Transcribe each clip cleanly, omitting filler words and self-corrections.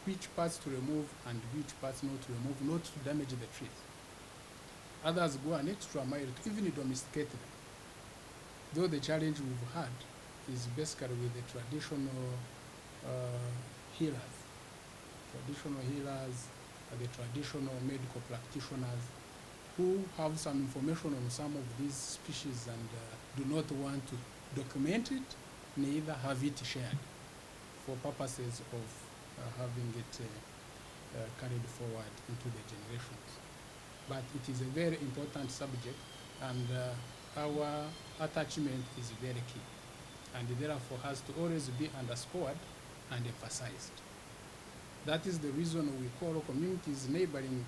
which parts to remove and which parts not to remove, not to damage the trees. Others go an extra mile to even domesticate them. Though the challenge we've had is basically with the traditional healers, the traditional medical practitioners who have some information on some of these species and do not want to document it, neither have it shared for purposes of having it carried forward into the generations. But it is a very important subject, and our attachment is very key, and therefore has to always be underscored and emphasized. That is the reason we call communities neighboring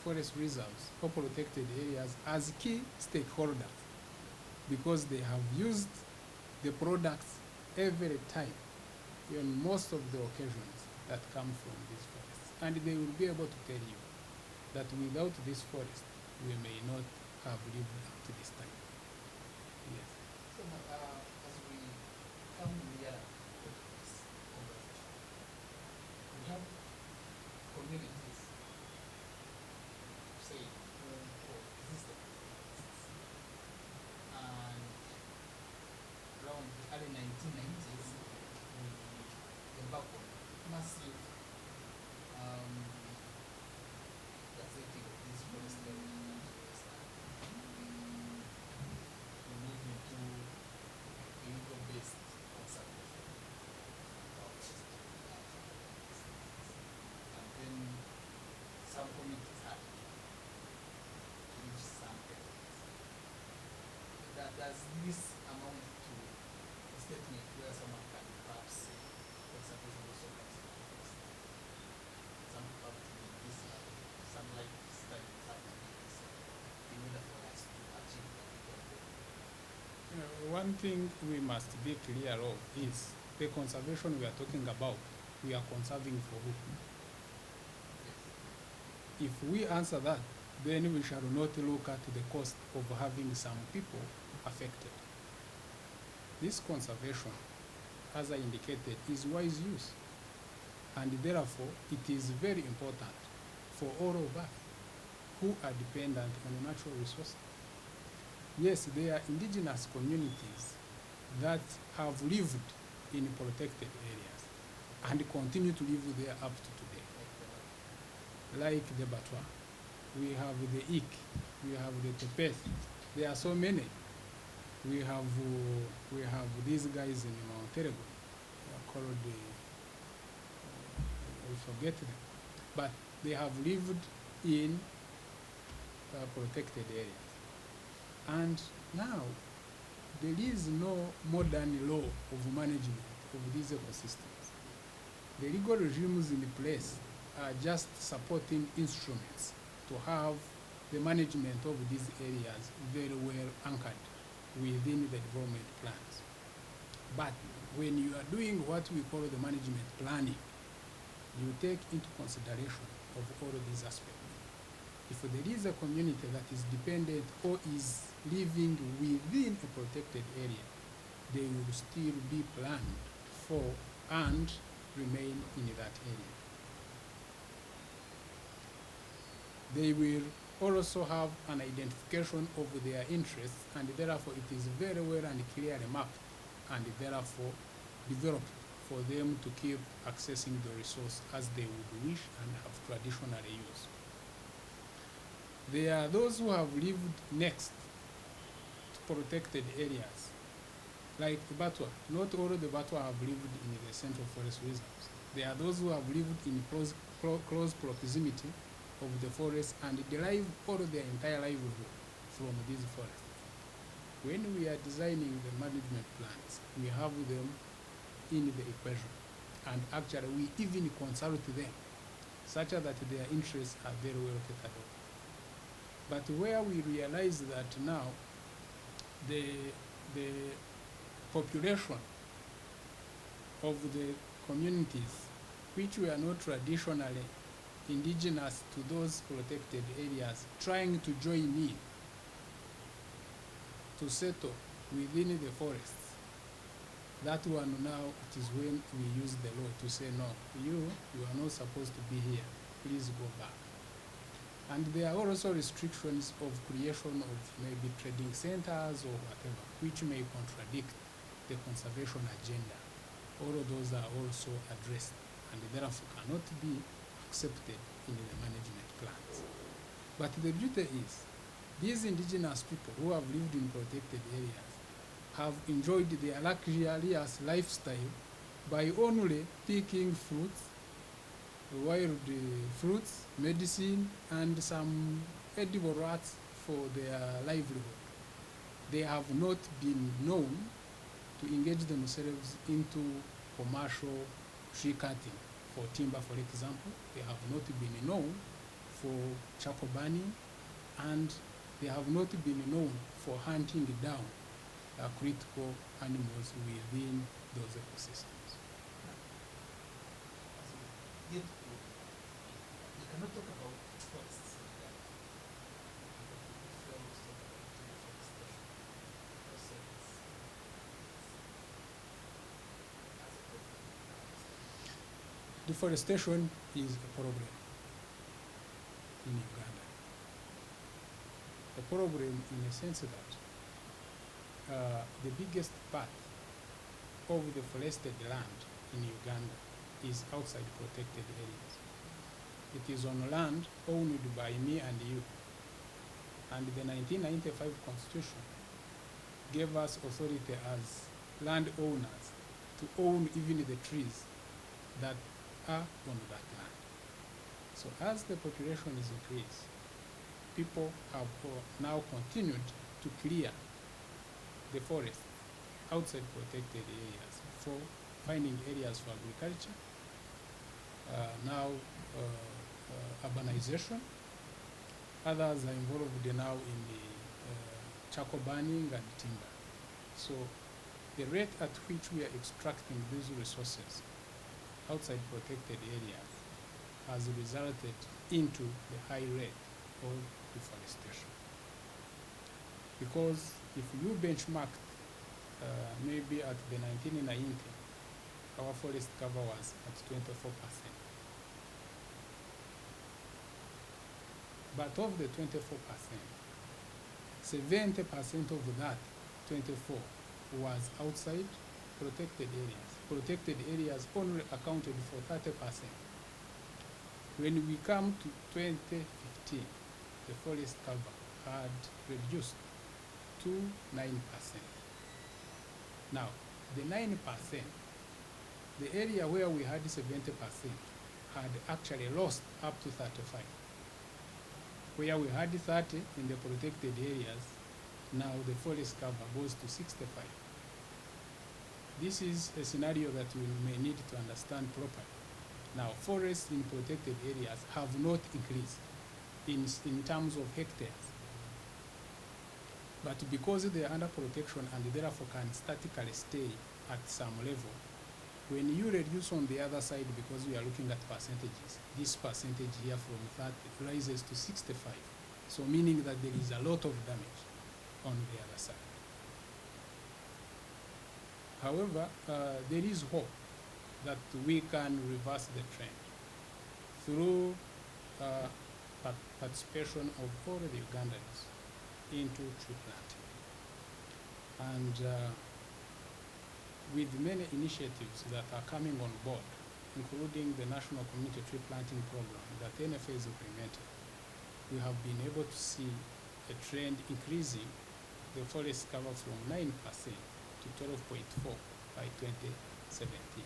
forest reserves or protected areas as key stakeholders, because they have used the products every time in most of the occasions that come from these forests. And they will be able to tell you that without this forest, we may not have lived up to this time. Yes. So as we come near this conversation, we have communities, say, who existed, and around the early 1990s, we embarked on massive gazetting of these forest areas, we move into illegal-based conservation of and then some communities had to reach some areas. Does this amount to a statement where someone can perhaps say conservation also comes to first? Some have to be this some like studies have to be this in order for us to achieve particular goal. One thing we must be clear of is the conservation we are talking about, we are conserving for who? If we answer that, then we shall not look at the cost of having some people affected. This conservation, as I indicated, is wise use. And therefore, it is very important for all of us who are dependent on natural resources. Yes, there are indigenous communities that have lived in protected areas and continue to live there up to today. Like the Batwa, we have the Ik, we have the Tepeth. There are so many. We have these guys in Mount Terego. They are called I forget them, but they have lived in protected areas. And now there is no modern law of management of these ecosystems. The legal regimes in place are just supporting instruments to have the management of these areas very well anchored within the development plans. But when you are doing what we call the management planning, you take into consideration of all of these aspects. If there is a community that is dependent or is living within a protected area, they will still be planned for and remain in that area. They will also have an identification of their interests, and therefore it is very well and clearly mapped, and therefore developed for them to keep accessing the resource as they would wish and have traditionally used. There are those who have lived next to protected areas, like the Batwa. Not all the Batwa have lived in the Central Forest Reserves. There are those who have lived in close proximity of the forest and derive all their entire livelihood from these forests. When we are designing the management plans, we have them in the equation, and actually we even consult them such that their interests are very well catered for. But where we realize that now the population of the communities which were not traditionally indigenous to those protected areas trying to join in to settle within the forests That one now, it is when we use the law to say, no, you are not supposed to be here, please go back. And there are also restrictions of creation of maybe trading centers or whatever, which may contradict the conservation agenda. All of those are also addressed and therefore cannot be accepted in the management plans. But the beauty is, these indigenous people who have lived in protected areas have enjoyed their luxurious lifestyle by only picking fruits, wild fruits, medicine, and some edible rats for their livelihood. They have not been known to engage themselves into commercial tree cutting for timber, for example. They have not been known for charcoal burning, and they have not been known for hunting down critical animals within those ecosystems. As we get to, we cannot talk about forests in Uganda. If we always talk about deforestation, also it's as a problem. Deforestation is a problem in Uganda. A problem in the sense that the biggest part of the forested land in Uganda is outside protected areas. It is on land owned by me and you. And the 1995 Constitution gave us authority as landowners to own even the trees that are on that land. So as the population is increased, people have now continued to clear the forest outside protected areas for finding areas for agriculture, urbanization. Others are involved now in the charcoal burning and timber. So the rate at which we are extracting these resources outside protected areas has resulted into the high rate of deforestation. Because if you benchmark maybe at the 1990, our forest cover was at 24%. But of the 24%, 70% of that 24 was outside protected areas. Protected areas only accounted for 30%. When we come to 2015, the forest cover had reduced to 9%. Now, the 9%, the area where we had 70% had actually lost up to 35. Where we had 30 in the protected areas, now the forest cover goes to 65. This is a scenario that we may need to understand properly. Now, forests in protected areas have not increased in terms of hectares. But because they are under protection and therefore can statically stay at some level, when you reduce on the other side, because we are looking at percentages, this percentage here from 30 rises to 65. So meaning that there is a lot of damage on the other side. However, there is hope that we can reverse the trend through participation of all the Ugandans into tree planting. And with many initiatives that are coming on board, including the National Community Tree Planting Program that NFA is implementing, we have been able to see a trend increasing the forest cover from 9% to 12.4 by 2017.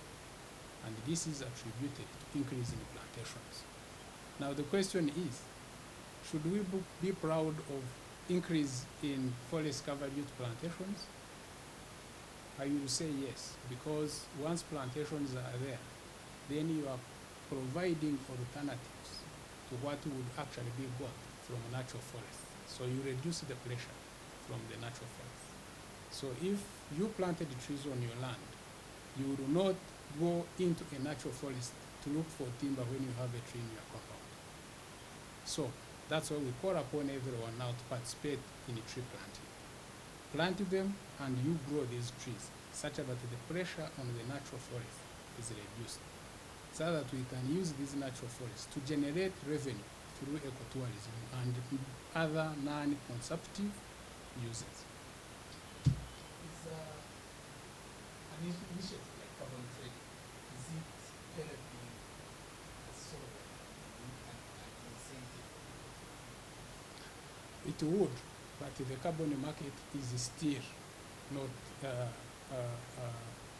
And this is attributed to increase in plantations. Now the question is, should we be proud of increase in forest cover due to plantations? I will say yes, because once plantations are there, then you are providing alternatives to what would actually be got from a natural forest. So you reduce the pressure from the natural forest. So if you planted trees on your land, you do not go into a natural forest to look for timber when you have a tree in your compound. So that's why we call upon everyone now to participate in tree planting. Plant them and you grow these trees. such that the pressure on the natural forest is reduced, so that we can use these natural forests to generate revenue through ecotourism and other non-consumptive uses. Is an initiative like carbon trading, is it helping as sort of an incentive? It would, but the carbon market is still not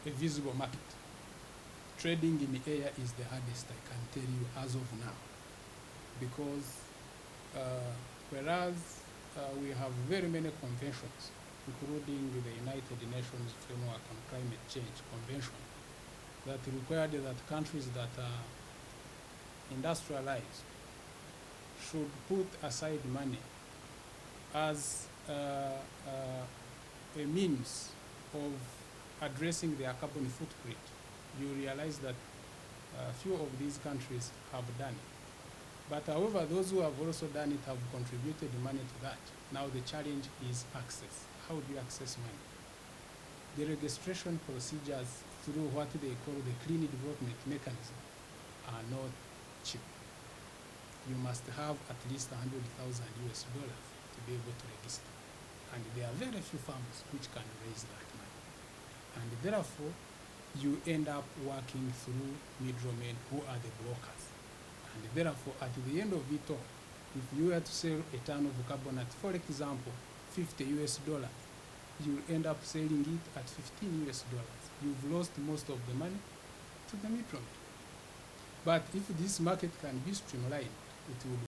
a visible market. Trading in the air is the hardest, I can tell you, as of now, because whereas we have very many conventions, including the United Nations Framework on Climate Change Convention, that required that countries that are industrialized should put aside money as a means of addressing their carbon footprint. You realize that few of these countries have done it. But however, those who have also done it have contributed money to that. Now the challenge is access. How do you access money? The registration procedures through what they call the clean development mechanism are not cheap. You must have at least $100,000 to be able to register. And there are very few farmers which can raise that money. And therefore, you end up working through middlemen who are the brokers. And therefore, at the end of it all, if you were to sell a ton of carbon at, for example, $50, you end up selling it at $15. You've lost most of the money to the middleman. But if this market can be streamlined, it will